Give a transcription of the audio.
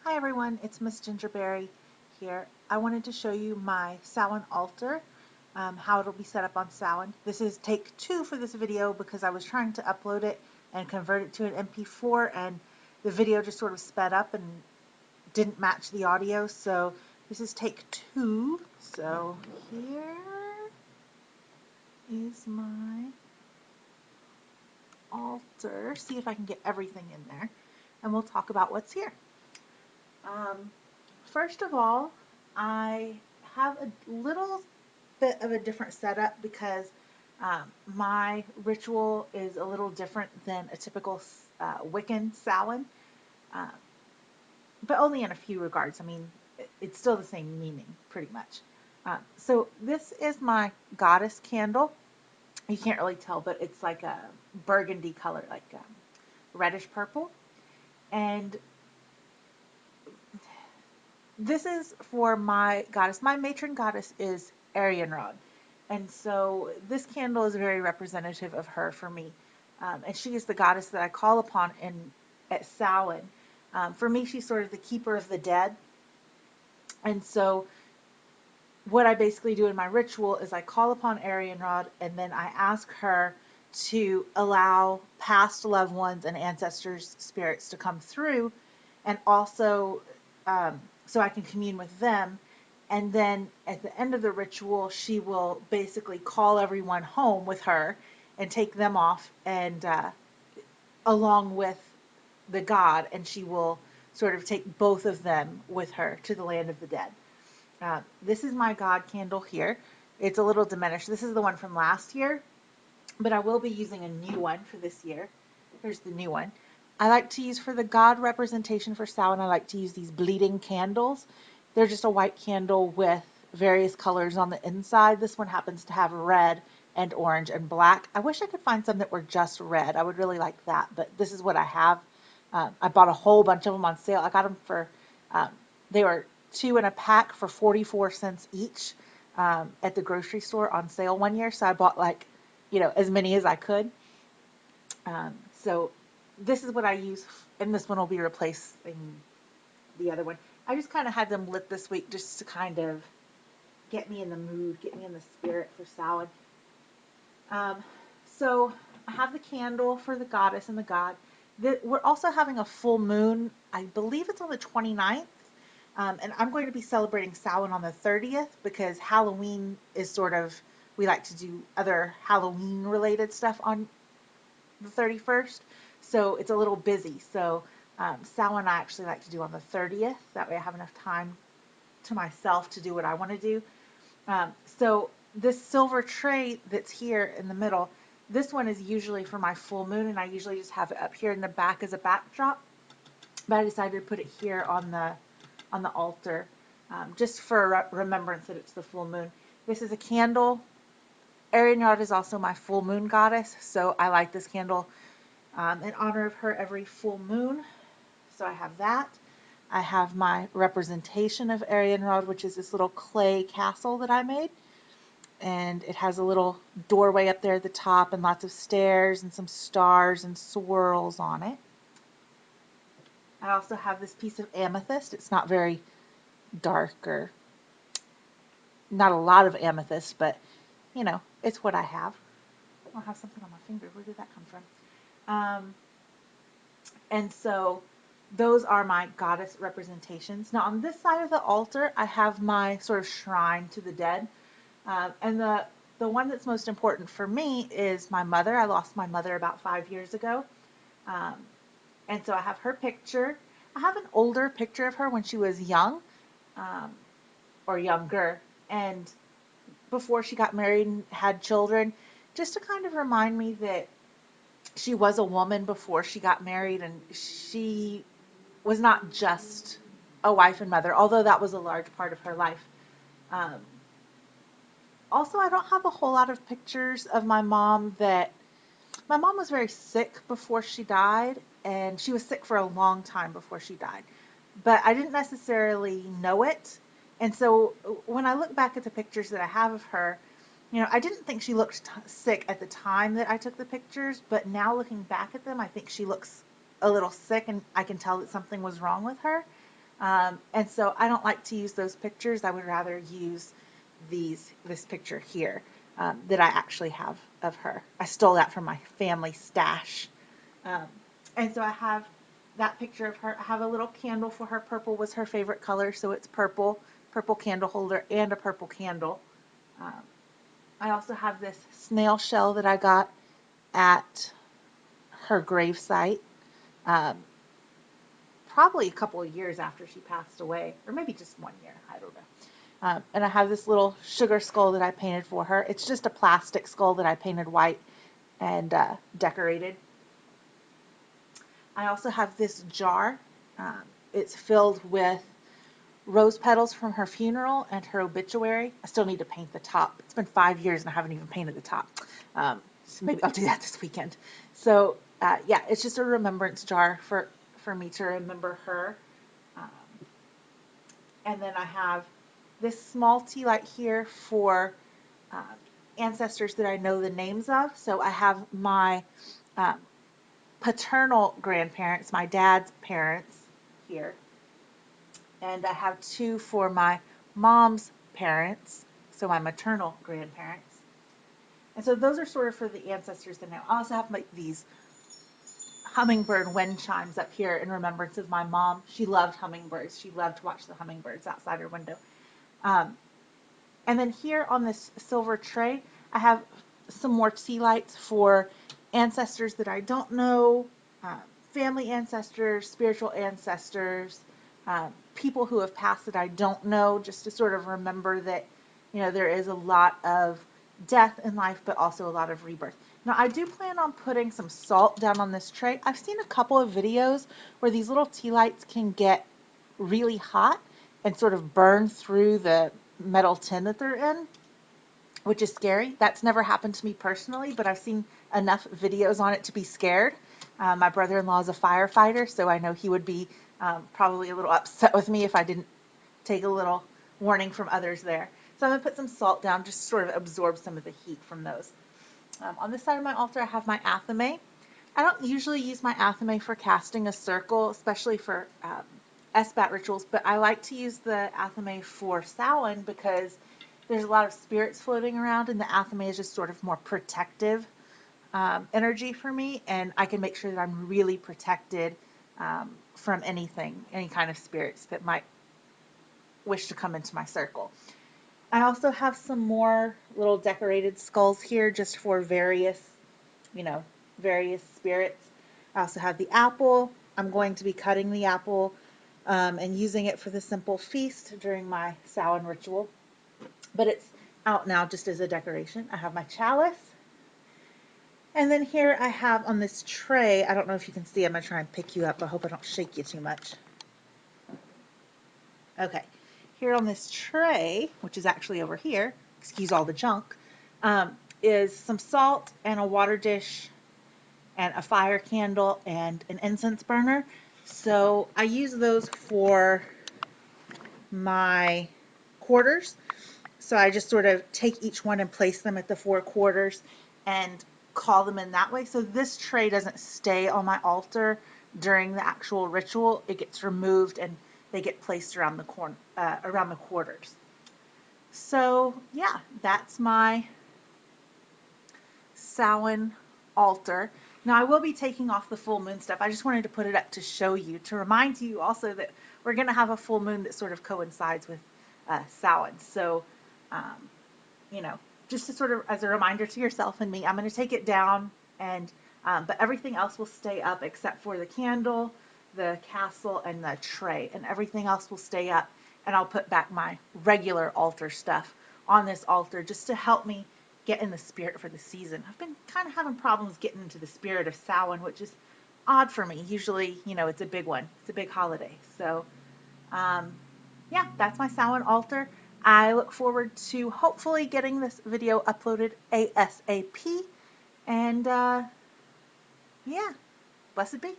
Hi everyone, it's Miss Gingerberry here. I wanted to show you my Samhain altar, how it'll be set up on Samhain. This is take 2 for this video because I was trying to upload it and convert it to an MP4 and the video just sort of sped up and didn't match the audio, so this is take 2. So here is my altar. See if I can get everything in there and we'll talk about what's here. First of all, I have a little bit of a different setup because my ritual is a little different than a typical Wiccan Samhain, uh, but only in a few regards. I mean, it's still the same meaning, pretty much. So this is my goddess candle. You can't really tell, but it's like a burgundy color, like reddish purple. And this is for my goddess. My matron goddess is Arianrod. And so this candle is very representative of her for me. And she is the goddess that I call upon at Samhain. For me, she's sort of the keeper of the dead. And so what I basically do in my ritual is I call upon Arianrod and then I ask her to allow past loved ones and ancestors' spirits to come through and also so I can commune with them. And then at the end of the ritual, she will basically call everyone home with her and take them off and along with the god, and she will sort of take both of them with her to the land of the dead. This is my god candle here. It's a little diminished. This is the one from last year, but I will be using a new one for this year. Here's the new one. I like to use for the god representation for Samhain, I like to use these bleeding candles. They're just a white candle with various colors on the inside. This one happens to have red and orange and black. I wish I could find some that were just red. I would really like that, but this is what I have. I bought a whole bunch of them on sale. I got them for, um, they were 2 in a pack for 44 cents each at the grocery store on sale one year. So I bought as many as I could. So this is what I use, and this one will be replacing the other one. I just kind of had them lit this week just to kind of get me in the mood, get me in the spirit for salad. Um, so I have the candle for the goddess and the god. We're also having a full moon. I believe it's on the 29th. And I'm going to be celebrating Samhain on the 30th because Halloween is sort of, we like to do other Halloween related stuff on the 31st. So it's a little busy. So Samhain I actually like to do on the 30th. That way I have enough time to myself to do what I want to do. So this silver tray that's here in the middle, this one is usually for my full moon, and I usually just have it up here in the back as a backdrop. But I decided to put it here on the altar, just for remembrance that it's the full moon. This is a candle. Arianrod is also my full moon goddess, so I light this candle in honor of her every full moon. So I have that. I have my representation of Arianrod, which is this little clay castle that I made. And it has a little doorway up there at the top and lots of stairs and some stars and swirls on it. I also have this piece of amethyst. It's not very dark or not a lot of amethyst, but it's what I have. I have something on my finger. Where did that come from? And so those are my goddess representations. Now on this side of the altar, I have my sort of shrine to the dead. And the one that's most important for me is my mother. I lost my mother about 5 years ago. Um, and so I have her picture. I have an older picture of her when she was young, um, or younger, and before she got married and had children, just to kind of remind me that she was a woman before she got married and she was not just a wife and mother, although that was a large part of her life. Um, Also, I don't have a whole lot of pictures of my mom. That my mom was very sick before she died, and she was sick for a long time before she died. But I didn't necessarily know it. And so when I look back at the pictures that I have of her, I didn't think she looked sick at the time that I took the pictures, but now looking back at them, I think she looks a little sick, and I can tell that something was wrong with her. And so I don't like to use those pictures. I would rather use this picture here that I actually have of her. I stole that from my family stash. Um, and so I have that picture of her. I have a little candle for her. Purple was her favorite color, so it's purple candle holder and a purple candle. Um, I also have this snail shell that I got at her gravesite, um, probably a couple of years after she passed away, or maybe just 1 year. I don't know. And I have this little sugar skull that I painted for her. It's just a plastic skull that I painted white and decorated. I also have this jar. Um, it's filled with rose petals from her funeral and her obituary. I still need to paint the top. It's been 5 years and I haven't even painted the top. So maybe I'll do that this weekend. So yeah, it's just a remembrance jar for me to remember her. Um, and then I have this small tea light here for um, ancestors that I know the names of. So I have my um, paternal grandparents, my dad's parents here, and I have two for my mom's parents, so my maternal grandparents. And so those are sort of for the ancestors that I know. I also have like these hummingbird wind chimes up here in remembrance of my mom. She loved hummingbirds. She loved to watch the hummingbirds outside her window. Um, And then here on this silver tray, I have some more tea lights for ancestors that I don't know, family ancestors, spiritual ancestors, people who have passed that I don't know, just to sort of remember that, there is a lot of death in life, but also a lot of rebirth. Now, I do plan on putting some salt down on this tray. I've seen a couple of videos where these little tea lights can get really hot and sort of burn through the metal tin that they're in, which is scary. That's never happened to me personally, but I've seen enough videos on it to be scared. My brother-in-law is a firefighter, so I know he would be probably a little upset with me if I didn't take a little warning from others there. So I'm going to put some salt down just to sort of absorb some of the heat from those. On this side of my altar, I have my athame. I don't usually use my athame for casting a circle, especially for SBAT rituals, but I like to use the athame for Samhain because there's a lot of spirits floating around, and the athame is just sort of more protective energy for me, and I can make sure that I'm really protected from anything, any kind of spirits that might wish to come into my circle. I also have some more little decorated skulls here just for you know, various spirits. I also have the apple. I'm going to be cutting the apple and using it for the simple feast during my Samhain ritual. But it's out now just as a decoration. I have my chalice. And then here I have on this tray, I don't know if you can see, I'm going to try and pick you up. I hope I don't shake you too much. Okay. Here on this tray, which is actually over here, excuse all the junk, is some salt and a water dish and a fire candle and an incense burner. So I use those for my quarters. So I just sort of take each one and place them at the four quarters and call them in that way. So this tray doesn't stay on my altar during the actual ritual. It gets removed and they get placed around around the quarters. So yeah, that's my Samhain altar. Now I will be taking off the full moon stuff. I just wanted to put it up to show you, to remind you also that we're going to have a full moon that sort of coincides with Samhain. So, um, you know, just to sort of as a reminder to yourself and me, I'm going to take it down, and but everything else will stay up except for the candle, the castle, and the tray, and everything else will stay up. And I'll put back my regular altar stuff on this altar just to help me get in the spirit for the season. I've been kind of having problems getting into the spirit of Samhain, which is odd for me. Usually, it's a big one. It's a big holiday. So, um, yeah, that's my Samhain altar. I look forward to hopefully getting this video uploaded ASAP. And yeah, blessed be.